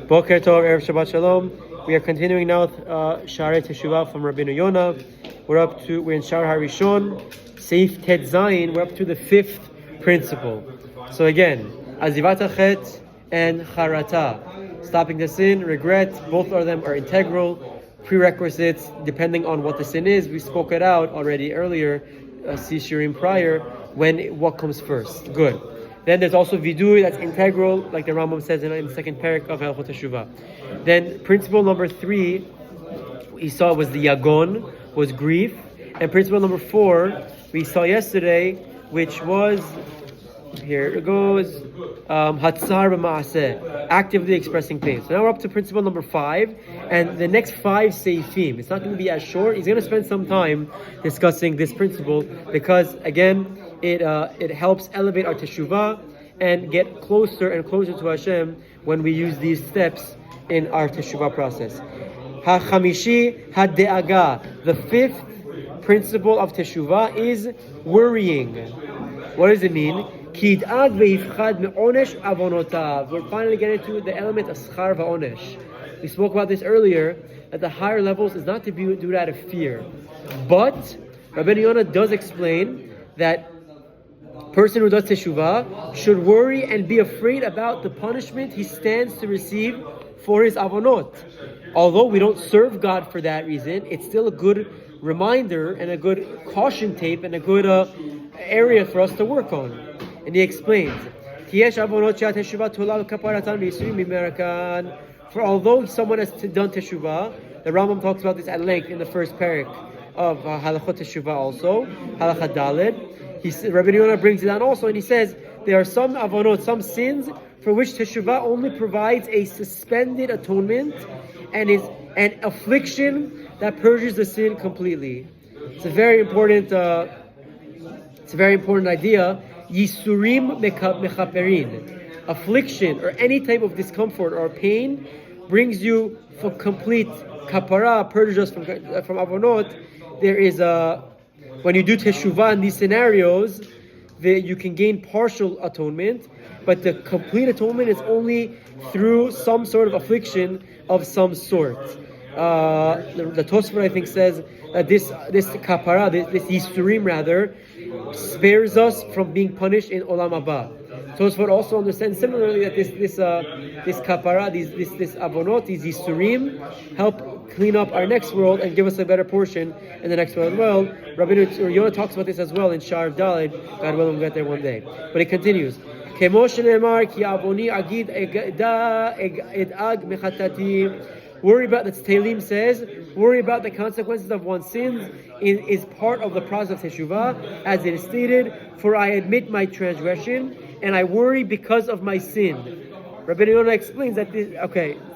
Boker Tov, Erev Shabbat Shalom. We are continuing now with Shaare Teshuva from Rabbenu Yona. We're in Shaar HaRishon, Seif Tet Zayin. We're up to the fifth principle. So again, Azivat HaChet and Charata, stopping the sin, regret. Both of them are integral prerequisites depending on what the sin is. We spoke it out already earlier, Sishirim prior, what comes first. Good. Then there's also vidui, that's integral, like the Rambam says in the second parak of Shaare Teshuva. Then principle number 3, we saw was the yagon, was grief. And principle number 4, we saw yesterday, which was, here it goes, hatzar b'maaseh, actively expressing pain. So now we're up to principle number 5, and the next 5 seifim. It's not going to be as short. He's going to spend some time discussing this principle because, again, it helps elevate our teshuvah and get closer and closer to Hashem when we use these steps in our teshuvah process. Ha-chamishi ha-de'aga. The 5th principle of teshuvah is worrying. What does it mean? We're finally getting to the element of schar va'onesh. We spoke about this earlier, at the higher levels is not to do it out of fear. But Rabbenu Yona does explain that person who does teshuvah should worry and be afraid about the punishment he stands to receive for his avonot. Although we don't serve God for that reason, it's still a good reminder and a good caution tape and a good area for us to work on. And he explains, for although someone has done teshuvah, the Rambam talks about this at length in the first parak of halachot teshuvah also, halachah daled. Rabbenu Yona brings it down also, and he says there are some avonot, some sins for which teshuvah only provides a suspended atonement and is an affliction that purges the sin completely. It's a very important idea. Yisurim mechaperin. Affliction or any type of discomfort or pain brings you for complete kapara, purges us from avonot. There is when you do teshuvah in these scenarios, you can gain partial atonement, but the complete atonement is only through some sort of affliction of some sort. The Tosfot, I think, says this kapara, this yisurim rather, spares us from being punished in olam haba. Tosfot also understands similarly that this kapara, this avonot, these yisurim, help clean up our next world and give us a better portion in the next world as well. Rabbenu Yona talks about this as well in Shaar Daled. God willing, we'll get there one day. But it continues. Worry about, the Tehillim says, worry about the consequences of one's sins is part of the process of teshuvah, as it is stated, for I admit my transgression, and I worry because of my sin. Rabbenu Yona explains that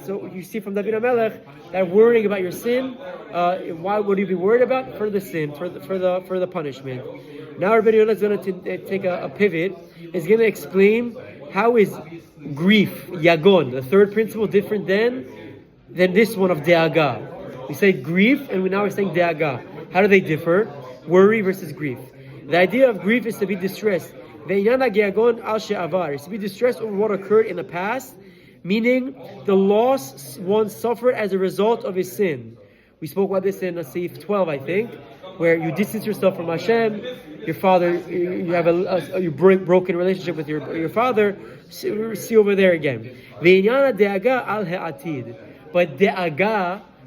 so you see from David HaMelech that worrying about your sin, why would you be worried about? For the sin, for the punishment. Now Rabbenu Yona is going to take a pivot. Is going to explain how is grief, yagon, the third principle, different than this one of de'aga. We say grief, and now we're saying de'aga. How do they differ? Worry versus grief. The idea of grief is to be distressed. Is to be distressed over what occurred in the past, meaning the loss one suffered as a result of his sin. We spoke about this in Seif 12, I think, where you distance yourself from Hashem. Your father, you have a broken relationship with your father. See over there again.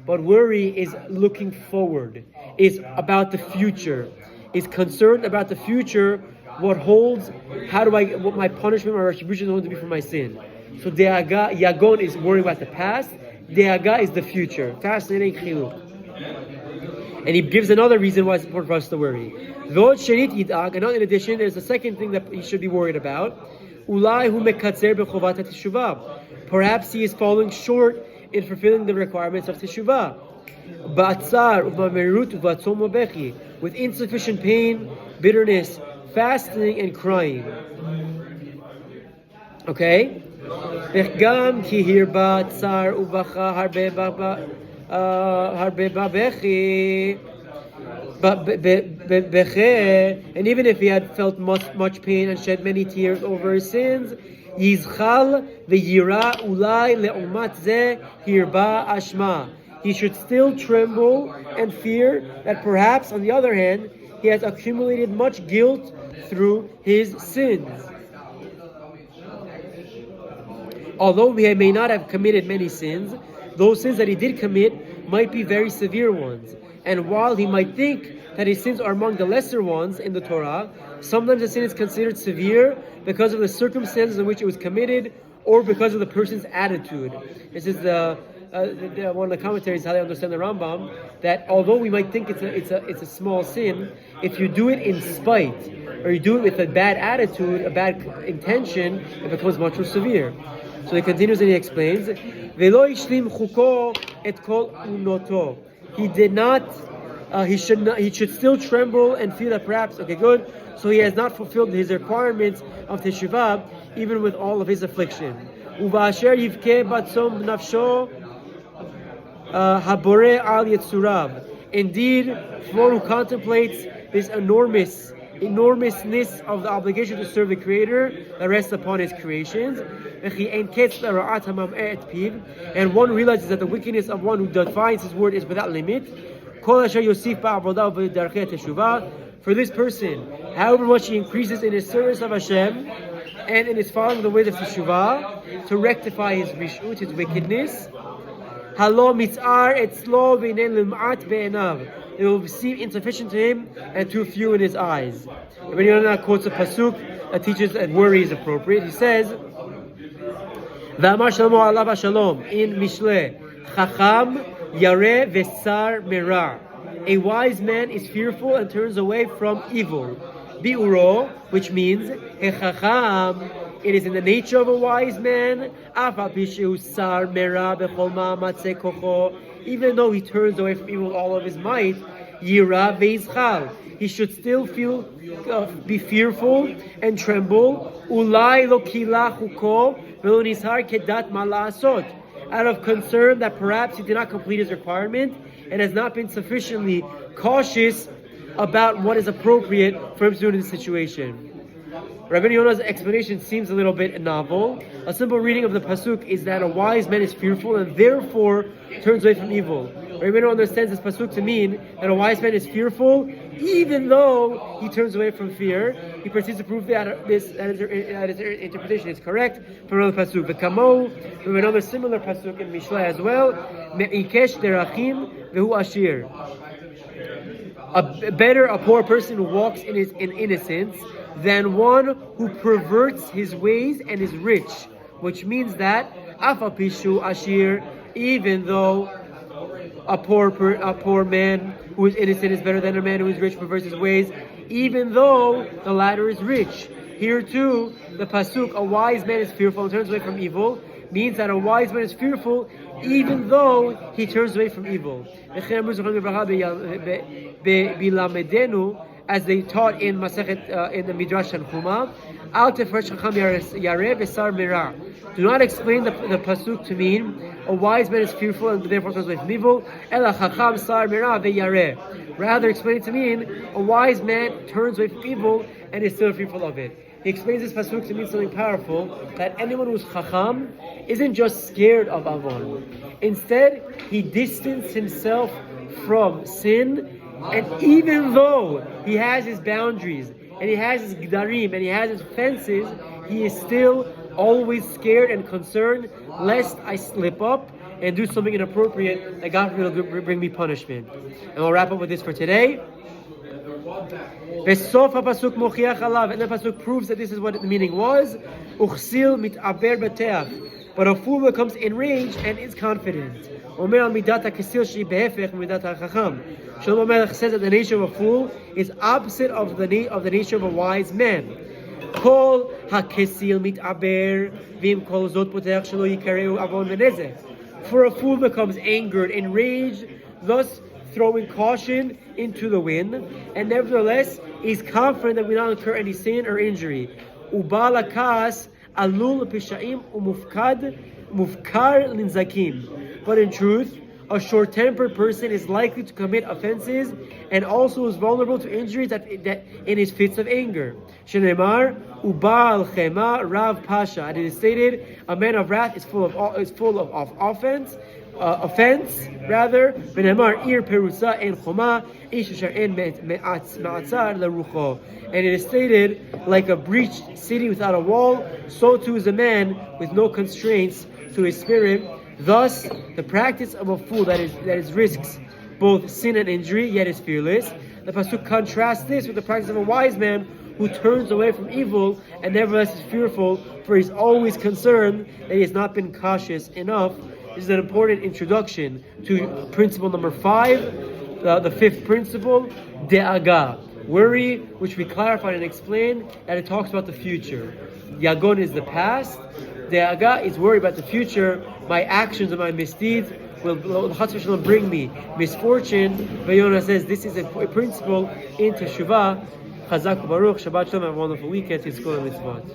But worry is looking forward, is about the future, is concerned about the future, what holds, what my punishment, my retribution is going to be for my sin. So de'aga, yagon is worrying about the past, de'aga is the future. Fascinating chiluk. And he gives another reason why it's important for us to worry. V'od shenit yid'ag, and in addition, there's a second thing that he should be worried about. Ulai hu mekatzer b'chovat teshuvah. Perhaps he is falling short in fulfilling the requirements of teshuvah. Ba'atzar u'ba'merut u'ba'tzom u'bechi, with insufficient pain, bitterness, fasting and crying. Okay? V'gam ki hirba tzar u'bacha harbe ba'bechi. And even if he had felt much pain and shed many tears over his sins, Yizchal v'yira ulai le'umat zeh hirba ashma. He should still tremble and fear that perhaps, on the other hand, he has accumulated much guilt through his sins. Although he may not have committed many sins, those sins that he did commit might be very severe ones. And while he might think that his sins are among the lesser ones in the Torah, sometimes the sin is considered severe because of the circumstances in which it was committed or because of the person's attitude. This is one of the commentaries how they understand the Rambam, that although we might think it's a small sin, if you do it in spite or you do it with a bad attitude, a bad intention, it becomes much more severe. So he continues and he explains, "Velo ishlim chuko et kol unoto." He did not. He should still tremble and feel that perhaps, okay, good. So he has not fulfilled his requirements of Teshuvah, even with all of his affliction. Uvasher yivke batzom nafsho habore al yitzurav. Indeed, for one who contemplates this enormousness of the obligation to serve the Creator that rests upon His creations, and one realizes that the wickedness of one who defines His word is without limit. For this person, however much he increases in his service of Hashem and in his following the ways of Teshuvah to rectify his rishut, his wickedness, it will seem insufficient to him and too few in his eyes. Rabbenu Yona quotes a pasuk that teaches that worry is appropriate. He says, "V'amar Shlomo alav hashalom in Mishle, Chacham Yareh v'sar merah." A wise man is fearful and turns away from evil. Bi'uro, which means Chacham. It is in the nature of a wise man, even though he turns away from evil with all of his might, Yira ve'izchal. He should still be fearful and tremble. Ulai lo kilachuko v'lo nizhar kedat ma la'asot. Out of concern that perhaps he did not complete his requirement and has not been sufficiently cautious about what is appropriate for him to do in this situation. Rabbenu Yona's explanation seems a little bit novel. A simple reading of the pasuk is that a wise man is fearful and therefore turns away from evil. Rabbenu Yona understands this pasuk to mean that a wise man is fearful even though he turns away from fear. He proceeds to prove that his interpretation is correct from another pasuk. V'kamo, from another similar pasuk in Mishle as well. Me'ikesh derachim v'hu ashir. A poor person who walks in innocence than one who perverts his ways and is rich, which means that afapishu ashir, even though a poor man who is innocent is better than a man who is rich, perverts his ways, even though the latter is rich. Here too, the pasuk, a wise man is fearful and turns away from evil, means that a wise man is fearful even though he turns away from evil. As they taught in Masechet in the Midrash Tanchuma, Al Tefresh Chacham Yareh v'sar merah. Do not explain the pasuk to mean a wise man is fearful and therefore turns away from evil. Ela Chacham sar merah ve'yareh. Rather, explain it to mean a wise man turns away from evil and is still fearful of it. He explains this pasuk to mean something powerful, that anyone who's Chacham isn't just scared of Avon. Instead, he distanced himself from sin. And even though he has his boundaries, and he has his gdarim, and he has his fences, he is still always scared and concerned lest I slip up and do something inappropriate that God will bring me punishment. And we'll wrap up with this for today. Besof pasuk mochiach alav, and the pasuk proves that this is what the meaning was. Uchsil mitaber beteach, but a fool becomes enraged and is confident. Omer al midat hakesil shi behefech midat hachacham. Shlomo Melech says that the nature of a fool is opposite of the nature of a wise man. Kol hakesil mitaber vim kol zot poteach shelo yikareu avon v'nezek. For a fool becomes angered, enraged, thus throwing caution into the wind, and nevertheless is confident that we will not incur any sin or injury. Ubal hakas alul pishaim umufkar linzakim. But in truth, A short-tempered person is likely to commit offenses and also is vulnerable to injuries that in his fits of anger. Shenemar ubal chema rav pasha. And it is stated, a man of wrath is full of offense. Benemar ir perusa en choma ish asher en me'atzar lerucho. And it is stated, like a breached city without a wall, so too is a man with no constraints to his spirit. Thus, the practice of a fool that is risks both sin and injury, yet is fearless. The pasuk contrasts this with the practice of a wise man who turns away from evil and nevertheless is fearful, for he's always concerned that he has not been cautious enough. This is an important introduction to principle number 5, the fifth principle, De'aga, worry, which we clarified and explained that it talks about the future. Yagon is the past. De'aga is worry about the future. My actions and my misdeeds will bring me misfortune. Yona says this is a principle in Teshuvah. Chazak Baruch, Shabbat Shalom, have a wonderful weekend. It's going to